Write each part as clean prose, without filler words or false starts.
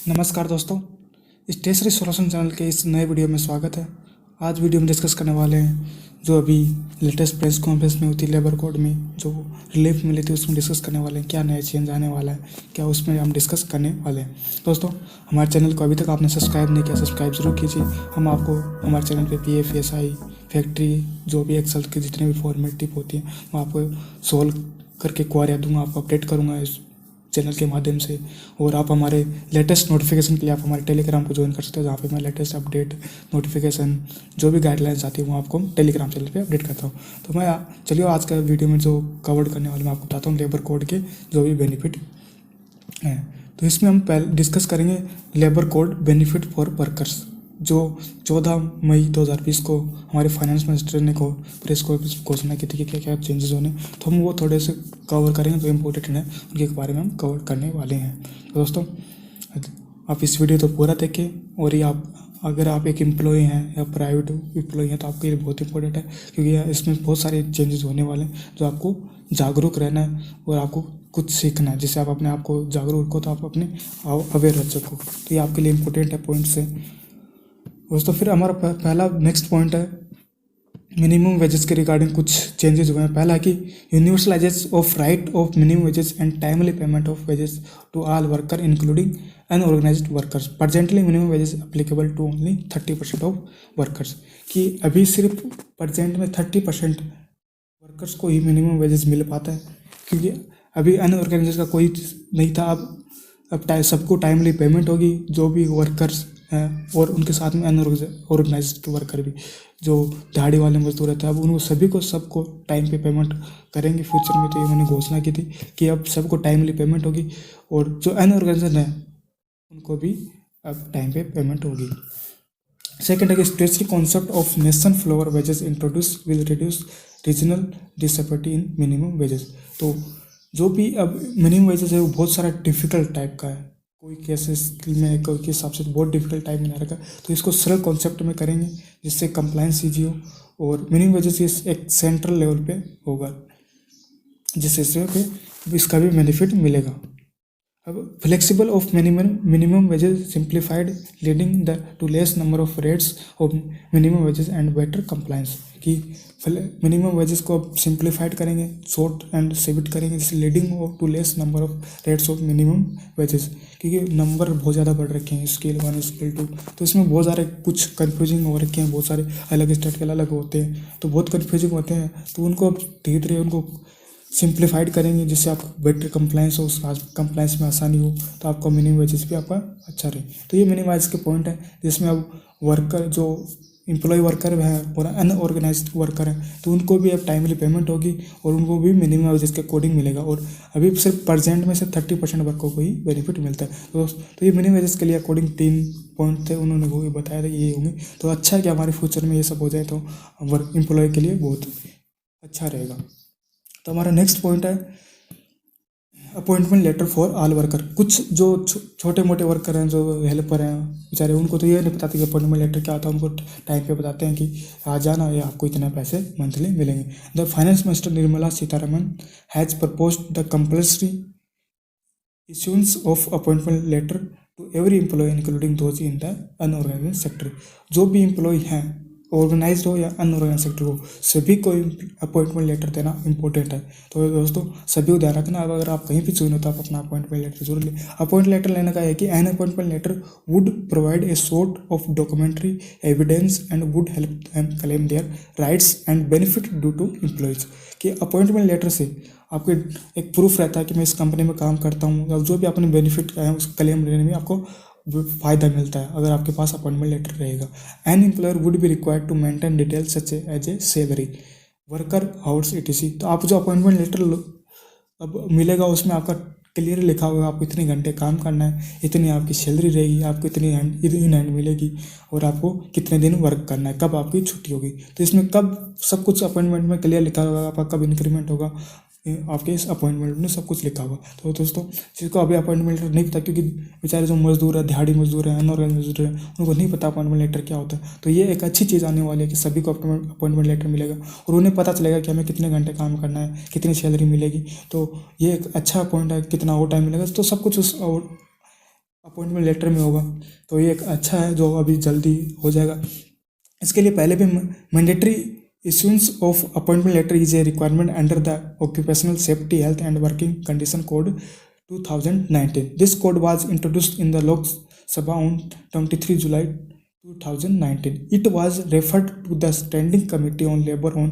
नमस्कार दोस्तों, stationery solution channel के इस नए वीडियो में स्वागत है। आज वीडियो में डिस्कस करने वाले हैं जो अभी लेटेस्ट प्रेस कॉन्फ्रेंस में हुई थी लेबर कोड में जो रिलीफ मिली थी, उसमें डिस्कस करने वाले हैं क्या नया चेंज आने वाला है, क्या उसमें हम डिस्कस करने वाले हैं। दोस्तों, हमारे चैनल को अभी तक आपने सब्सक्राइब नहीं किया, सब्सक्राइब जरूर कीजिए। हम आपको हमारे चैनल पे PF SI फैक्ट्री जो भी एक्सेल की जितने भी फॉर्मेट टिप होती हैं मैं आपको सोल्व करके क्वारियाँ दूंगा, आपको अपडेट करूँगा इस चैनल के माध्यम से। और आप हमारे लेटेस्ट नोटिफिकेशन के लिए आप हमारे टेलीग्राम को ज्वाइन कर सकते हो, जहाँ पे मैं लेटेस्ट अपडेट नोटिफिकेशन जो भी गाइडलाइंस आती है वो आपको टेलीग्राम चैनल पे अपडेट करता हूँ। तो मैं चलिए आज का वीडियो में जो कवर करने वाले मैं आपको बताता हूँ लेबर कोड के जो भी बेनिफिट हैं। तो इसमें हम पहले डिस्कस करेंगे labour code benefit for workers, जो 14 मई 2020 को हमारे फाइनेंस मिनिस्टर ने को प्रेस कॉन्फ्रेंस घोषणा की थी कि क्या क्या चेंजेस होने, तो हम वो थोड़े से कवर करेंगे जो इम्पोर्टेंट है उनके बारे में हम कवर करने वाले हैं। तो दोस्तों, आप इस वीडियो तो पूरा देखें। और ये आप अगर आप एक एम्प्लॉय हैं या प्राइवेट एम्प्लॉय हैं तो आपके लिए बहुत इंपॉर्टेंट है, क्योंकि इसमें बहुत सारे चेंजेस होने वाले हैं जो आपको जागरूक रहना है और आपको कुछ सीखना है, जिससे आप अपने आप को जागरूक रखो तो आप अपने अवेयर रह सको। तो ये आपके लिए इंपॉर्टेंट है पॉइंट्स है दोस्तों। फिर हमारा पहला नेक्स्ट पॉइंट है मिनिमम वेजेस के रिगार्डिंग कुछ चेंजेस हुए हैं। पहला है कि universalisation of right of minimum wages and timely payment of wages to all worker including unorganised workers. Presently minimum wages applicable to only 30% of workers. कि अभी सिर्फ प्रेजेंट में 30% वर्कर्स को ही मिनिमम वेजेस मिल पाता है, क्योंकि अभी अनऑर्गेनाइज्ड का कोई नहीं था। अब सबको टाइमली पेमेंट होगी, जो भी वर्कर्स हैं और उनके साथ में अनऑर्गेनाइज्ड के वर्कर भी जो दिहाड़ी वाले मजदूर रहते हैं, अब उनको सभी को सबको टाइम पे पेमेंट करेंगे फ्यूचर में। तो ये उन्होंने घोषणा की थी कि अब सबको टाइमली पेमेंट होगी और जो अनऑर्गेनाइज्ड हैं उनको भी अब टाइम पे पेमेंट होगी। सेकेंड है कि specific concept of nation floor wages introduce will reduce regional disparity in minimum wages. तो जो भी अब मिनिमम वेजेस है वो बहुत सारा डिफिकल्ट टाइप का है, कोई केसेस में कोई के हिसाब से बहुत डिफिकल्ट टाइप में आ रखा है। तो इसको सरल कॉन्सेप्ट में करेंगे जिससे कंप्लायंस ईजी हो और मिनिमम वेजेस एक सेंट्रल लेवल पे होगा, जिससे पे इसका भी बेनिफिट मिलेगा। अब flexible of minimum wages simplified leading the to less number of rates of minimum wages and better compliance. कि मिनिमम वेजेस को अब सिंप्लीफाइड करेंगे, शॉर्ट एंड स्वीट करेंगे, जिससे leading to less number of rates of minimum wages. क्योंकि number बहुत ज़्यादा बढ़ रखे हैं, स्केल 1 स्केल 2, तो इसमें बहुत सारे कुछ कन्फ्यूजिंग हो रखे हैं, बहुत सारे अलग स्टेट के अलग होते हैं तो बहुत कन्फ्यूजिंग होते हैं। तो उनको अब धीरे धीरे उनको सिंप्लीफाइड करेंगे जिससे आपको बेटर कंप्लायंस हो, उस कंप्लायंस में आसानी हो, तो आपका मिनिमम वेजेस भी आपका अच्छा रहे। तो ये मिनिमम वेजेस के पॉइंट है, जिसमें अब वर्कर जो एम्प्लॉय वर्कर हैं और अनऑर्गेनाइज्ड वर्कर हैं तो उनको भी अब टाइमली पेमेंट होगी और उनको भी मिनिमम वेजेस के अकॉर्डिंग मिलेगा। और अभी सिर्फ प्रेजेंट में से 30% वर्कर को ही बेनिफिट मिलता है। तो ये मिनिमम वेजेस के लिए अकॉर्डिंग 3 पॉइंट थे, उन्होंने वो भी बताया था कि ये होंगे। तो अच्छा है कि हमारे फ्यूचर में ये सब हो जाए तो वर्क एम्प्लॉय के लिए बहुत अच्छा रहेगा। तो हमारा नेक्स्ट पॉइंट है appointment letter for all worker. कुछ जो छोटे मोटे वर्कर हैं, जो हेल्पर हैं बेचारे, उनको तो ये नहीं बताते कि अपॉइंटमेंट लेटर क्या होता है। उनको टाइम पे बताते हैं कि आ जाना या आपको इतने पैसे मंथली मिलेंगे। The finance minister Nirmala Sitharaman has proposed the compulsory issuance of appointment letter to every employee including those in the unorganised sector. जो भी एम्प्लॉय हैं, ऑर्गेनाइज हो या अनऑर्गेनाइज सेक्टर हो, सभी को अपॉइंटमेंट लेटर देना इंपॉर्टेंट है। तो दोस्तों, सभी को ध्यान रखना, अगर आप कहीं भी ज्वाइन हो तो आप अपना अपॉइंटमेंट लेटर जरूर लें। अपॉइंटमेंट लेटर लेने का है कि an appointment letter would provide a sort of documentary evidence and would help them claim their rights and benefit due to employees. कि अपॉइंटमेंट लेटर से आपके एक प्रूफ रहता है कि मैं इस कंपनी में काम करता हूँ, और जो भी अपने बेनिफिट का है उस क्लेम लेने में आपको फ़ायदा मिलता है अगर आपके पास अपॉइंटमेंट लेटर रहेगा। An employer would be required to maintain details such as a salary, worker hours ETC। तो आप जो अपॉइंटमेंट लेटर अब मिलेगा उसमें आपका क्लियर लिखा होगा आपको इतने घंटे काम करना है, इतनी आपकी सैलरी रहेगी, आपको इतनी इन हैंड मिलेगी और आपको कितने दिन वर्क करना है, कब आपकी छुट्टी होगी। तो इसमें कब सब कुछ अपॉइंटमेंट में क्लियर लिखा होगा, आपका कब इंक्रीमेंट होगा, आपके इस अपॉइंटमेंट में सब कुछ लिखा होगा। तो दोस्तों, जिसको अभी अपॉइंटमेंट लेटर नहीं पता, क्योंकि बेचारे जो मजदूर है, दिहाड़ी मजदूर है, अनऑर्गेनाइज्ड मजदूर है, उनको नहीं पता अपॉइंटमेंट लेटर क्या होता है। तो ये एक अच्छी चीज़ आने वाली है कि सभी को अपॉइंटमेंट लेटर मिलेगा और उन्हें पता चलेगा कि हमें कितने घंटे काम करना है, कितनी सैलरी मिलेगी। तो ये एक अच्छा पॉइंट है, कितना और टाइम मिलेगा, तो सब कुछ उस अपॉइंटमेंट लेटर में होगा। तो ये एक अच्छा है जो अभी जल्दी हो जाएगा। इसके लिए पहले भी mandatory issuance of appointment letter is a requirement under the Occupational Safety, Health and Working Condition Code 2019. This code was introduced in the Lok Sabha on 23 July 2019. It was referred to the Standing Committee on Labour on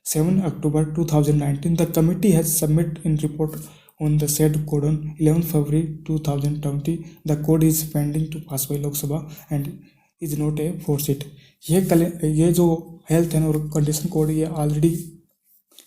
7 October 2019. The committee has submitted a report on the said code on 11 February 2020. The code is pending to pass by Lok Sabha and is not a force it. ये जो health and condition code ये already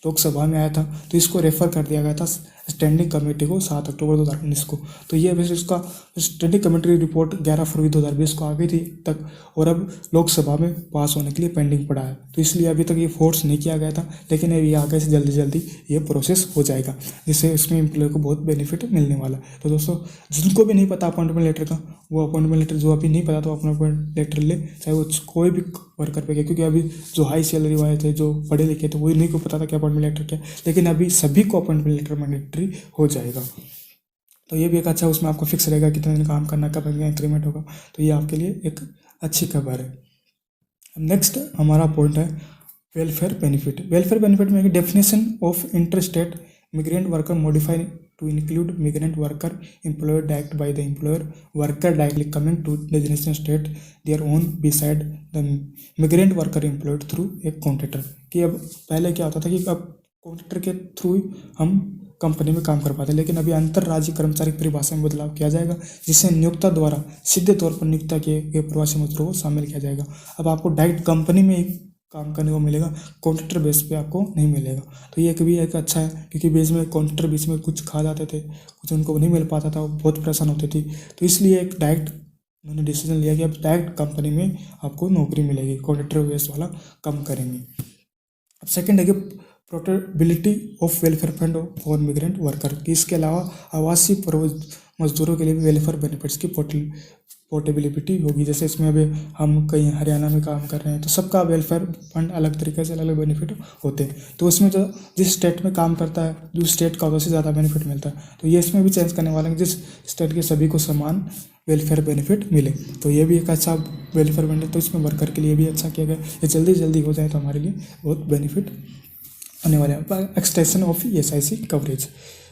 Lok Sabha में आया था, तो इसको refer कर दिया गया था स्टैंडिंग कमेटी को 7 अक्टूबर 2019 को। तो ये वैसे इसका स्टैंडिंग कमेटी रिपोर्ट 11 फरवरी 2020 को आ गई थी तक, और अब लोकसभा में पास होने के लिए पेंडिंग पड़ा है। तो इसलिए अभी तक ये फोर्स नहीं किया गया था, लेकिन अभी आगे से जल्दी जल्दी ये प्रोसेस हो जाएगा, जिससे इसमें एम्प्लॉय को बहुत बेनिफिट मिलने वाला है। तो दोस्तों, जिनको भी नहीं पता अपॉइंटमेंट लेटर का, वो अपॉइंटमेंट लेटर जो अभी नहीं पता तो अपॉइंटमेंट लेटर ले, चाहे वो कोई भी वर्कर पे गया, क्योंकि अभी जो हाई सैलरी वाले थे, जो पढ़े लिखे थे, वही नहीं को पता था कि अपॉइंटमेंट लेटर क्या, लेकिन अभी सभी को अपॉइंटमेंट लेटर मैंडेटरी हो जाएगा। तो ये भी एक अच्छा, उसमें आपको फिक्स रहेगा कितने दिन काम करना, कब इंक्रीमेंट होगा। तो ये आपके लिए एक अच्छी खबर है। नेक्स्ट हमारा पॉइंट है वेलफेयर बेनिफिट। वेलफेयर बेनिफिट में definition of inter state migrant worker modify to include migrant worker employed direct by the employer, worker directly coming to destination state their own beside the migrant worker employed through a contractor। कि अब पहले क्या होता था कि अब contractor के through हम कंपनी में काम कर पाते, लेकिन अभी अंतर्राज्यीय कर्मचारी की परिभाषा में बदलाव किया जाएगा, जिससे नियोक्ता द्वारा सीधे तौर पर नियोक्ता किए गए प्रवासी मजदूरों को शामिल किया जाएगा। अब आपको डायरेक्ट कंपनी में काम करने को मिलेगा, कॉन्ट्रैक्टर बेस पे आपको नहीं मिलेगा। तो ये भी एक अच्छा है, क्योंकि बेस में कॉन्ट्रैक्टर बीच में कुछ खा जाते थे, कुछ उनको नहीं मिल पाता था, बहुत परेशान होती थी। तो इसलिए एक डायरेक्ट उन्होंने डिसीजन लिया कि अब डायरेक्ट कंपनी में आपको नौकरी मिलेगी, कॉन्ट्रैक्टर बेस वाला कम करेंगे। अब सेकेंड है कि portability of welfare fund for migrant worker, कि इसके अलावा आवासीय मजदूरों के लिए भी वेलफेयर बेनिफिट्स की पोर्टेबिलिटी होगी। जैसे इसमें अभी हम कहीं हरियाणा में काम कर रहे हैं, तो सबका वेलफेयर फंड अलग तरीके से अलग अलग बेनिफिट होते हैं। तो उसमें जो जिस स्टेट में काम करता है, जो स्टेट का होता है, उससे ज़्यादा बेनिफिट मिलता है। तो ये इसमें भी चेंज करने वाले हैं, जिस स्टेट के सभी को समान वेलफेयर बेनिफिट मिले। तो ये भी एक अच्छा वेलफेयर बेनिफिट, तो इसमें वर्कर के लिए भी अच्छा किया गया। ये जल्दी जल्दी हो जाए तो हमारे लिए बहुत बेनिफिट होने वाले हैं। Extension of ESIC coverage.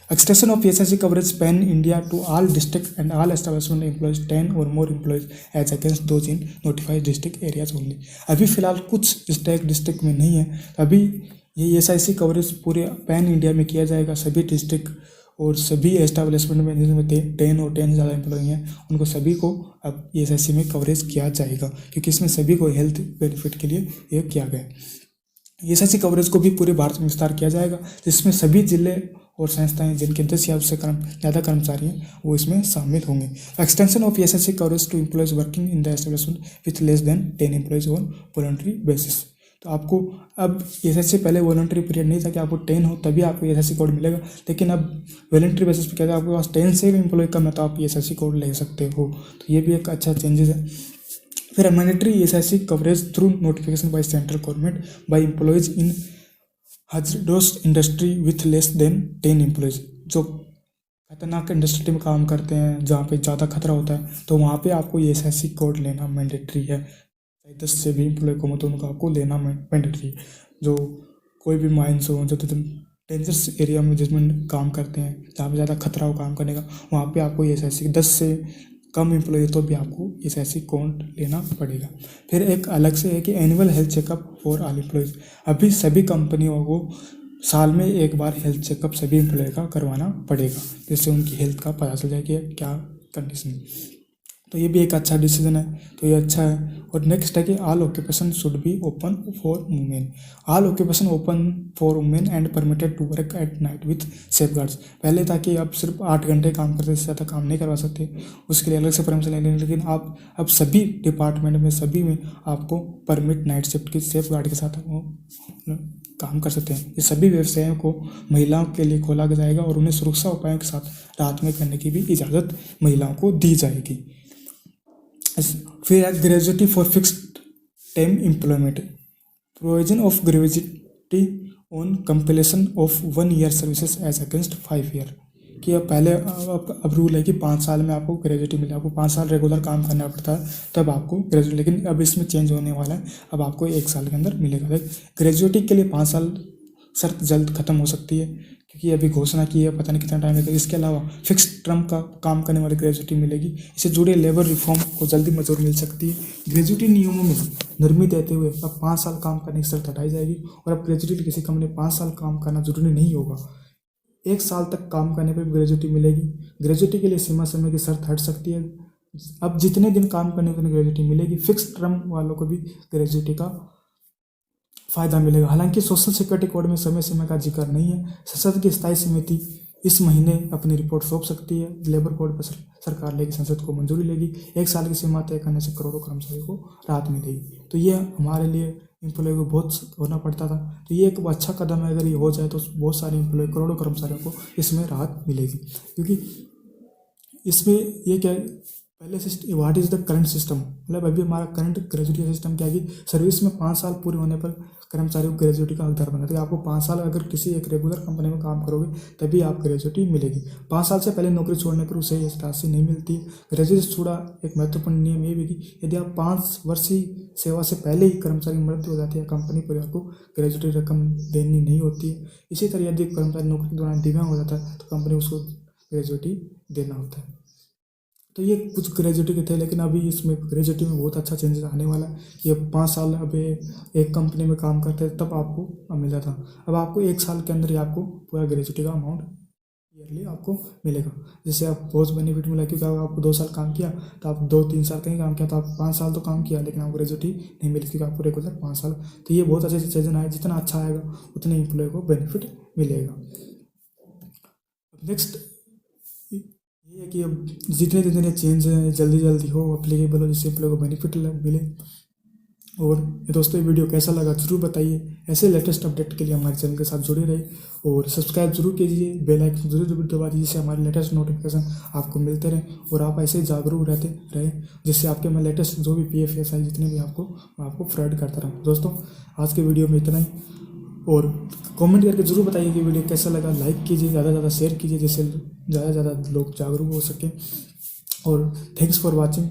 Extension of ESIC coverage pan India to all district and all establishment employs 10 or more employees as against those in notified district areas only। अभी फिलहाल कुछ डिस्ट्रिक्ट में नहीं है, अभी ये ESIC कवरेज पूरे pan India में किया जाएगा। सभी डिस्ट्रिक्ट और सभी एस्टेब्लिशमेंट में जिसमें 10 और 10 से ज़्यादा एम्प्लॉई हैं, उनको सभी को अब ESIC में कवरेज किया जाएगा, क्योंकि इसमें सभी को हेल्थ बेनिफिट के लिए ये किया गया है। ESIC कवरेज को भी पूरे भारत में विस्तार किया जाएगा, जिसमें सभी जिले और संस्थाएं जिनके 10 या उससे ज़्यादा कर्मचारी हैं, वो इसमें शामिल होंगे। Extension of ESIC coverage to employees working in the establishment with less than 10 employees on voluntary basis. तो आपको अब ESIC पहले वॉलंटरी पीरियड नहीं था कि आपको 10 हो तभी आपको ESIC कोड मिलेगा, लेकिन अब वॉलंटरी बेसिस पे क्या है, आपके पास 10 से भी एम्प्लॉय कम है तो आप ESIC कोड ले सकते हो। तो ये भी एक अच्छा चेंजेस है। फिर mandatory ESIC coverage through notification by central government by employees in hazardous industry with less than 10 employees. जो खतरनाक इंडस्ट्री में काम करते हैं, जहाँ पे ज़्यादा खतरा होता है, तो वहाँ पे आपको ESIC कोड लेना मैंडेटरी है। 10 से भी एम्प्लॉय को तो उनको आपको लेना मैंडेटरी है। जो कोई भी माइंस हो, जो डेंजरस एरिया में जिसमें काम करते हैं, जहाँ पे ज़्यादा खतरा हो काम करने का, वहाँ पे आपको ESIC 10 से कम एम्प्लॉय तो भी आपको ESIC कोड लेना पड़ेगा। फिर एक अलग से है कि annual health checkup for all employees. अभी सभी कंपनियों को साल में एक बार हेल्थ चेकअप सभी एम्प्लॉय का करवाना पड़ेगा, जिससे उनकी हेल्थ का पता चल जाए कि क्या कंडीशन है। तो ये भी एक अच्छा डिसीजन है, तो ये अच्छा है। और नेक्स्ट है कि all occupation should be open for women. All occupation open for women and permitted to work at night with safeguards. पहले था कि आप सिर्फ 8 घंटे काम करते, इससे ज़्यादा काम नहीं करवा सकते, उसके लिए अलग से परमिशन लेने, लेकिन आप अब सभी डिपार्टमेंट में सभी में आपको परमिट नाइट शिफ्ट की सेफगार्ड के साथ काम कर सकते हैं। ये सभी व्यवसायों को महिलाओं के लिए खोला जाएगा और उन्हें सुरक्षा उपायों के साथ रात में करने की भी इजाज़त महिलाओं को दी जाएगी। फिर gratuity for fixed time employment. Provision of gratuity on completion of 1 year services as against 5 year. कि अब पहले अब रूल है कि 5 साल में आपको ग्रेजुएटी मिले, आपको 5 साल रेगुलर काम करना पड़ता है तब आपको ग्रेजुएटी, लेकिन अब इसमें चेंज होने वाला है, अब आपको 1 साल के अंदर मिलेगा। ग्रेजुएटी के लिए 5 साल शर्त जल्द खत्म हो सकती है क्योंकि अभी घोषणा की है, पता नहीं कितना टाइम लगेगा। इसके अलावा फिक्स टर्म का काम करने वाली ग्रेजुएटी मिलेगी। इससे जुड़े लेबर रिफॉर्म को जल्दी मंजूरी मिल सकती है। ग्रेजुएटी नियमों में नरमी देते हुए अब 5 साल काम करने की शर्त हटाई जाएगी और अब ग्रेजुएटी किसी कंपनी में 5 साल काम करना जरूरी नहीं होगा। 1 साल तक काम करने पर भी ग्रेजुएटी मिलेगी। ग्रेजुएटी के लिए सीमा समय की शर्त हट सकती है। अब जितने दिन काम करने पर ग्रेजुएटी मिलेगी। फिक्स टर्म वालों को भी ग्रेजुएटी का फायदा मिलेगा। हालांकि सोशल सिक्योरिटी कोड में समय सीमा का जिक्र नहीं है। संसद की स्थायी समिति इस महीने अपनी रिपोर्ट सौंप सकती है। लेबर कोड पर सरकार लेगी, संसद को मंजूरी लेगी। 1 साल की सीमा तय करने से करोड़ों कर्मचारियों को राहत मिलेगी। तो ये हमारे लिए एम्प्लॉय को बहुत होना पड़ता था, तो ये एक अच्छा कदम है। अगर ये हो जाए तो बहुत सारे एम्प्लॉय, करोड़ों कर्मचारियों को इसमें राहत मिलेगी। क्योंकि इसमें ये क्या, पहले system what is the current system, मतलब अभी हमारा करंट ग्रेजुएटी सिस्टम क्या है कि सर्विस में 5 साल पूरे होने पर कर्मचारी को ग्रेजुएटी का हकदार बना है। आपको 5 साल अगर किसी एक रेगुलर कंपनी में काम करोगे तभी आप ग्रेजुएटी मिलेगी। 5 साल से पहले नौकरी छोड़ने पर उसे राशि नहीं मिलती। ग्रेजुएटी से जुड़ा एक महत्वपूर्ण नियम ये भी कि यदि आप 5 वर्षीय सेवा से पहले ही कर्मचारी की मृत्यु हो जाती है, कंपनी परिवार को ग्रेजुएटी रकम देनी नहीं होती है। इसी तरह यदि कर्मचारी नौकरी के दौरान दिव्यांग हो जाता है तो कंपनी उसको ग्रेजुएटी देना होता है। तो ये कुछ ग्रेजुएटी के थे, लेकिन अभी इसमें ग्रेजुएटी में बहुत अच्छा चेंजेस आने वाला है। ये 5 साल अब एक कंपनी में काम करते हैं तब आपको मिला था, अब आपको 1 साल के अंदर ही आपको पूरा ग्रेजुएटी का अमाउंट ईयरली आपको मिलेगा। जैसे आप बहुत बेनिफिट मिला क्योंकि आपको 2 साल काम किया तो आप 2-3 साल कहीं काम किया तो आप 5 साल तो काम किया, लेकिन आपको ग्रेजुएटी नहीं मिली क्योंकि आपको रेगुलर 5 साल। तो ये बहुत अच्छे चीज़ें आए, जितना अच्छा आएगा उतने एम्प्लॉय को बेनिफिट मिलेगा। नेक्स्ट ये है कि अब जितने जितने चेंज हैं जल्दी जल्दी हो, अप्लीकेबल हो, जिससे एम्प्लॉय को बेनिफिट मिले। और दोस्तों ये वीडियो कैसा लगा जरूर बताइए। ऐसे लेटेस्ट अपडेट के लिए हमारे चैनल के साथ जुड़े रहे और सब्सक्राइब जरूर कीजिए, बेल आइकन जरूर दबा दीजिए जिससे हमारे लेटेस्ट नोटिफिकेशन आपको मिलते रहें और आप ऐसे ही जागरूक रहते रहे, जिससे आपके मैं लेटेस्ट जो भी PFSI जितने भी आपको प्रोवाइड करता रहूँ। दोस्तों आज के वीडियो में इतना ही, और कमेंट करके ज़रूर बताइए कि वीडियो कैसा लगा। लाइक कीजिए, ज़्यादा से ज़्यादा शेयर कीजिए जिससे ज़्यादा से ज़्यादा लोग जागरूक हो सकें। और थैंक्स फॉर वॉचिंग।